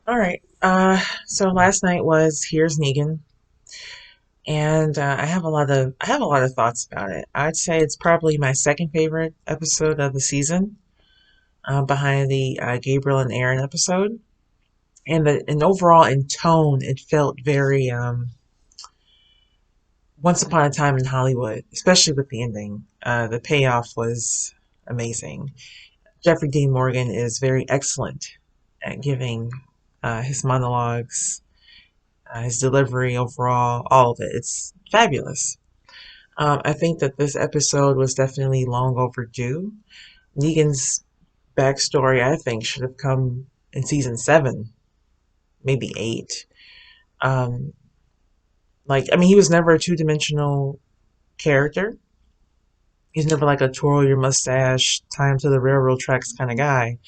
All right. So last night was Here's Negan, and I have a lot of thoughts about it. I'd say it's probably my second favorite episode of the season, behind the Gabriel and Aaron episode. And overall in tone, it felt very Once Upon a Time in Hollywood, especially with the ending. The payoff was amazing. Jeffrey Dean Morgan is very excellent at giving his monologues, his delivery overall, all of it. It's fabulous. I think that this episode was definitely long overdue. Negan's backstory, I think, should have come in season seven, maybe eight. Um, he was never a two-dimensional character. He's never like a twirl your mustache, time to the railroad tracks kind of guy.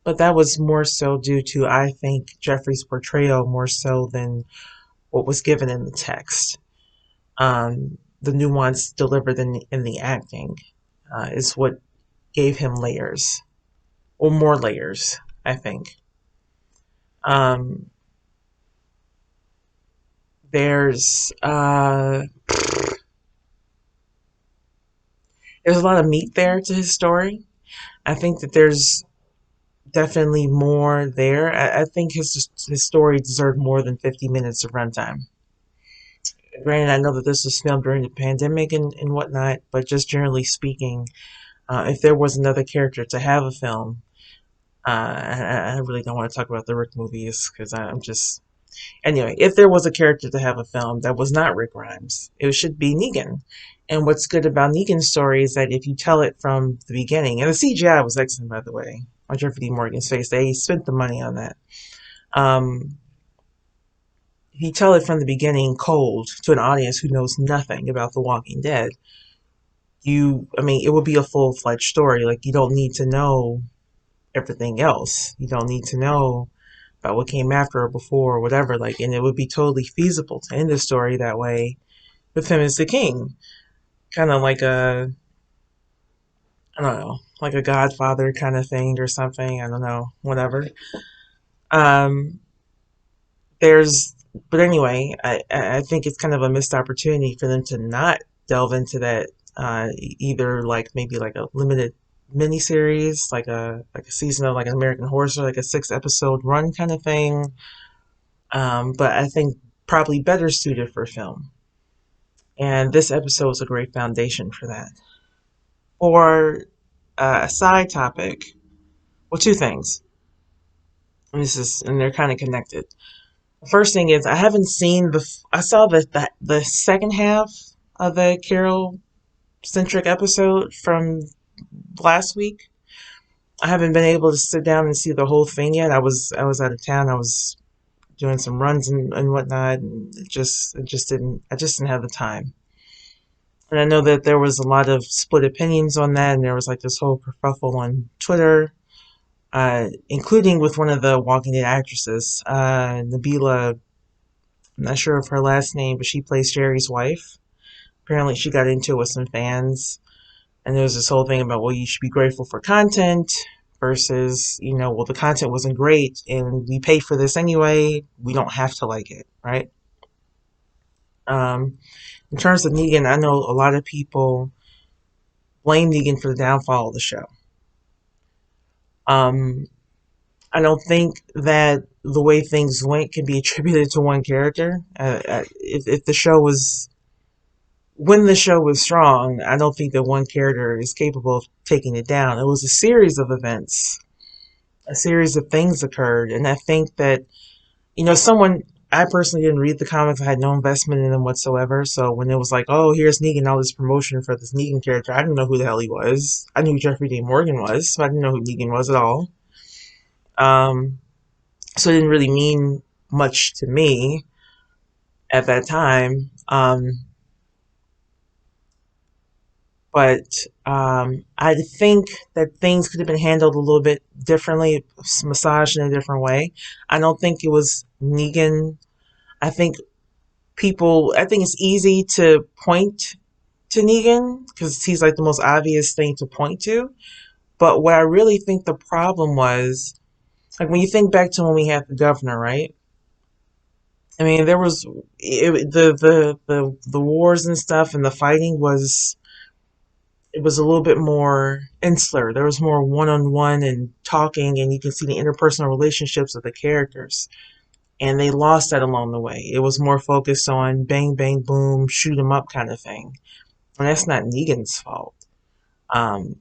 But that was more so due to, I think, Jeffrey's portrayal more so than what was given in the text. The nuance delivered in the acting is what gave him layers, or more layers, I think. Um, there's there's a lot of meat there to his story. I think that there's definitely more there. I think his story deserved more than 50 minutes of runtime. Granted, I know that this was filmed during the pandemic and whatnot, but just generally speaking, if there was another character to have a film, I really don't want to talk about the Rick movies because I'm just. Anyway, if there was a character to have a film that was not Rick Grimes, it should be Negan. And what's good about Negan's story is that if you tell it from the beginning, and the CGI was excellent, by the way, on Jeffrey D. Morgan's face, they spent the money on that. Um, if you tell it from the beginning cold to an audience who knows nothing about The Walking Dead, it would be a full fledged story. Like, you don't need to know everything else. You don't need to know about what came after or before or whatever. Like, and it would be totally feasible to end the story that way with him as the king. Kind of like I don't know, like a Godfather kind of thing or something. I don't know, whatever. Um, there's, but anyway, I think it's kind of a missed opportunity for them to not delve into that. Either like maybe like a limited miniseries, like a season of like an American Horror Story, like a 6 episode run kind of thing. But I think probably better suited for film. And this episode is a great foundation for that. Or a side topic, well, two things. And they're kind of connected. The first thing is I haven't seen I saw the second half of the Carol centric episode from last week. I haven't been able to sit down and see the whole thing yet. I was out of town. I was doing some runs and whatnot, and I just didn't have the time. And I know that there was a lot of split opinions on that, and there was like this whole kerfuffle on Twitter, including with one of the Walking Dead actresses, Nabila. I'm not sure of her last name, but she plays Jerry's wife. Apparently, she got into it with some fans, and there was this whole thing about, well, you should be grateful for content versus, well, the content wasn't great, and we pay for this anyway. We don't have to like it, right? In terms of Negan, I know a lot of people blame Negan for the downfall of the show. Um, I don't think that the way things went can be attributed to one character. If the show was when the show was strong, I don't think that one character is capable of taking it down. It was a series of events, a series of things occurred, and I think that someone. I personally didn't read the comics. I had no investment in them whatsoever. So when it was like, oh, here's Negan, all this promotion for this Negan character, I didn't know who the hell he was. I knew who Jeffrey Dean Morgan was, but I didn't know who Negan was at all. Um, so it didn't really mean much to me at that time. But I think that things could have been handled a little bit differently, massaged in a different way. I don't think it was Negan. I think I think it's easy to point to Negan because he's like the most obvious thing to point to. But what I really think the problem was Like when you think back to when we had the governor, right? I mean, there was the wars and stuff, and the fighting was, it was a little bit more insular. There was more one on one and talking, and you can see the interpersonal relationships of the characters. And they lost that along the way. It was more focused on bang bang boom, shoot 'em up kind of thing, and that's not Negan's fault. Um,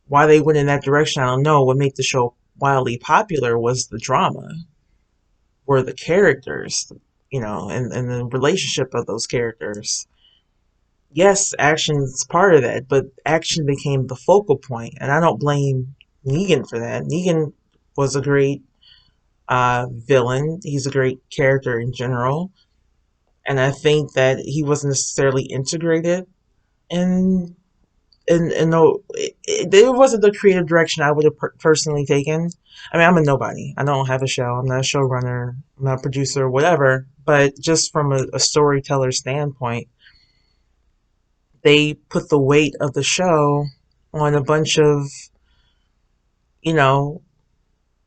why they went in that direction, I don't know. What made the show wildly popular was the drama, were the characters, and the relationship of those characters. Yes, action's part of that, but action became the focal point, and I don't blame Negan for that. Negan was a great villain. He's a great character in general, and I think that he wasn't necessarily integrated in and no, it wasn't the creative direction I would have personally taken. I mean, I'm a nobody. I don't have a show. I'm not a showrunner. I'm not a producer, whatever. But just from a storyteller standpoint, they put the weight of the show on a bunch of, you know,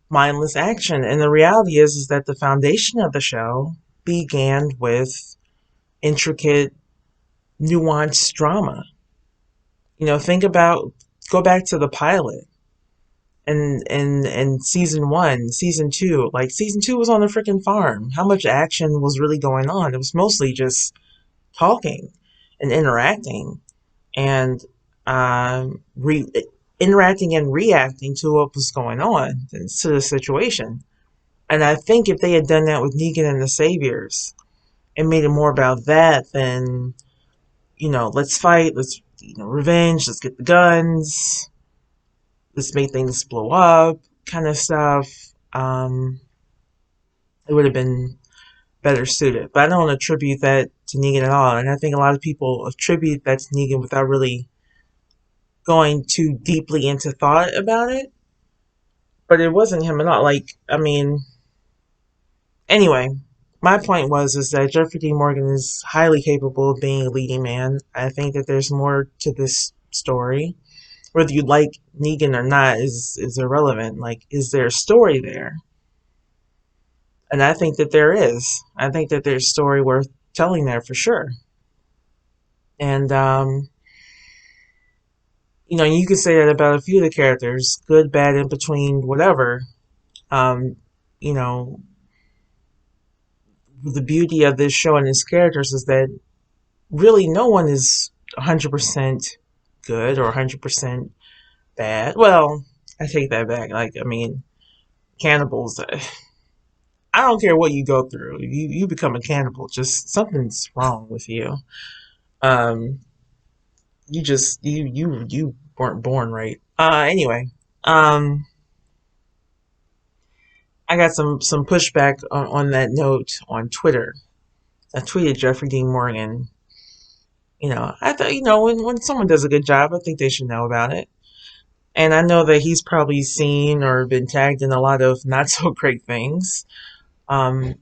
mindless action. And the reality is that the foundation of the show began with intricate, nuanced drama. Think about, go back to the pilot and season one, season two. Like season two was on a freaking farm. How much action was really going on? It was mostly just talking and interacting and re interacting and reacting to what was going on, to the situation. And I think if they had done that with Negan and the Saviors and made it more about that than, let's fight, let's, revenge, let's get the guns, let's make things blow up, kind of stuff, it would have been better suited. But I don't attribute that to Negan at all. And I think a lot of people attribute that to Negan without really going too deeply into thought about it. But it wasn't him at all. Like, I mean, anyway, my point was is that Jeffrey Dean Morgan is highly capable of being a leading man. I think that there's more to this story. Whether you like Negan or not is irrelevant. Like, is there a story there? And I think that there is. I think that there's a story worth telling there for sure. And you can say that about a few of the characters, good, bad, in between, whatever. Um, you know, the beauty of this show and its characters is that really no one is 100% good or 100% bad. Well, I take that back. Like, I mean, cannibals. I don't care what you go through. You become a cannibal. Just something's wrong with you. Um, you weren't born right. Anyway, um, I got some pushback on that note on Twitter. I tweeted Jeffrey Dean Morgan. I thought, when someone does a good job, I think they should know about it. And I know that he's probably seen or been tagged in a lot of not so great things. Um,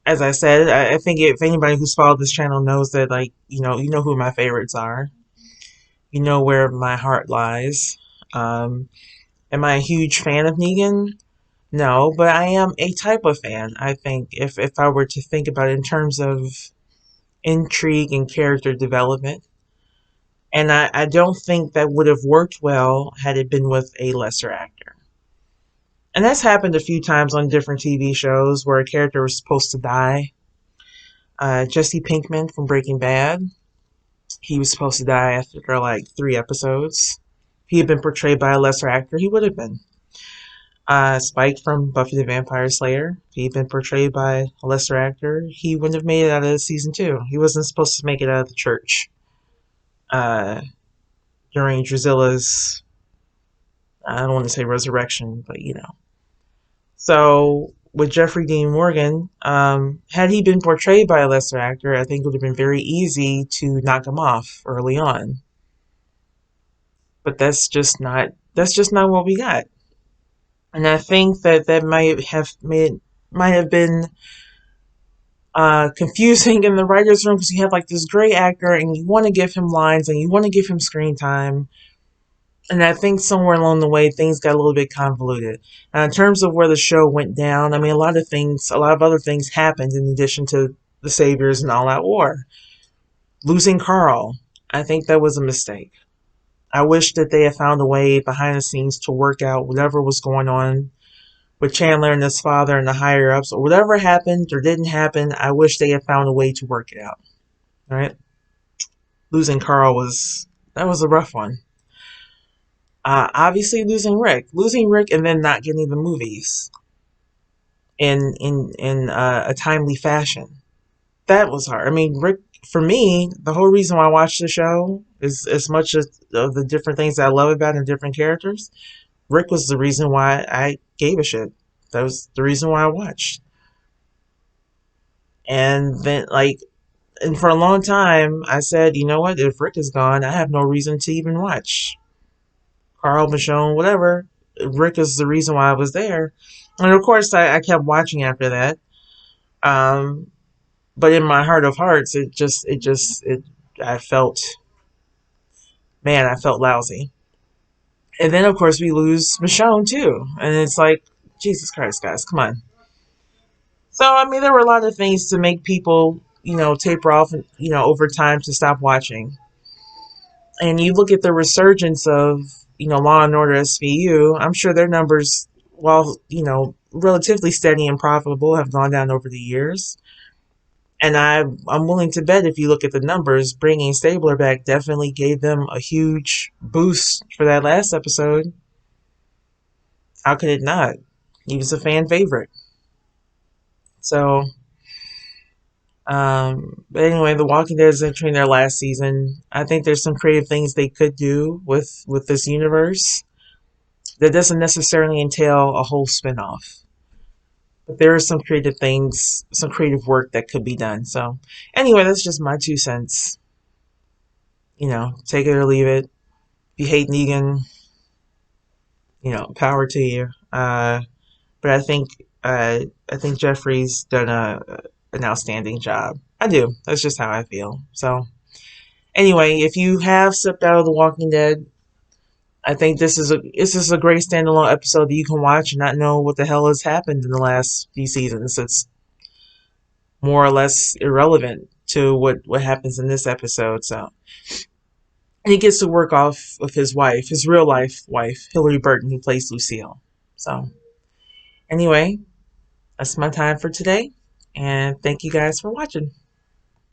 as I said, I think if anybody who's followed this channel knows that, like, you know who my favorites are. You know where my heart lies. Am I a huge fan of Negan? No, but I am a type of fan. I think if I were to think about it in terms of intrigue and character development, and I don't think that would have worked well had it been with a lesser actor. And that's happened a few times on different TV shows where a character was supposed to die. Jesse Pinkman from Breaking Bad, he was supposed to die after like 3 episodes. If he had been portrayed by a lesser actor, he would have been. Spike from Buffy the Vampire Slayer, if he'd been portrayed by a lesser actor, he wouldn't have made it out of season 2. He wasn't supposed to make it out of the church uh, during Drusilla's, I don't want to say resurrection, but So with Jeffrey Dean Morgan, had he been portrayed by a lesser actor, I think it would have been very easy to knock him off early on. But that's just not what we got. And I think that might have been confusing in the writers' room because you have like this great actor and you want to give him lines and you want to give him screen time, And I think somewhere along the way, things got a little bit convoluted. Now, in terms of where the show went down, I mean, a lot of other things happened in addition to the Saviors and All Out War. Losing Carl, I think that was a mistake. I wish that they had found a way behind the scenes to work out whatever was going on with Chandler and his father and the higher ups, or whatever happened or didn't happen. I wish they had found a way to work it out. All right, losing Carl was a rough one. Obviously, losing Rick, and then not getting the movies in a timely fashion. That was hard. I mean, Rick, for me, the whole reason why I watched the show is as much as of the different things that I love about it and different characters. Rick was the reason why I gave a shit. That was the reason why I watched. And then, like, and for a long time, I said, you know what? If Rick is gone, I have no reason to even watch. Carl, Michonne, whatever. Rick is the reason why I was there. And of course, I kept watching after that. Um, but in my heart of hearts, I felt, man, I felt lousy. And then, of course, we lose Michonne, too. And it's like, Jesus Christ, guys, come on. So, I mean, there were a lot of things to make people, taper off, over time to stop watching. And you look at the resurgence of, Law and Order SVU, I'm sure their numbers, while, relatively steady and profitable, have gone down over the years. And I'm willing to bet if you look at the numbers, bringing Stabler back definitely gave them a huge boost for that last episode. How could it not? He was a fan favorite. So, but anyway, The Walking Dead is entering their last season. I think there's some creative things they could do with this universe that doesn't necessarily entail a whole spinoff. But there are some creative things, some creative work that could be done. So, anyway, that's just my 2 cents. Take it or leave it. If you hate Negan, power to you. But I think Jeffrey's done an outstanding job. I do. That's just how I feel. So anyway, if you have stepped out of The Walking Dead, I think this is a great standalone episode that you can watch and not know what the hell has happened in the last few seasons. It's more or less irrelevant to what happens in this episode. So, and he gets to work off of his wife, his real life wife, Hillary Burton, who plays Lucille. So anyway, that's my time for today, and thank you guys for watching.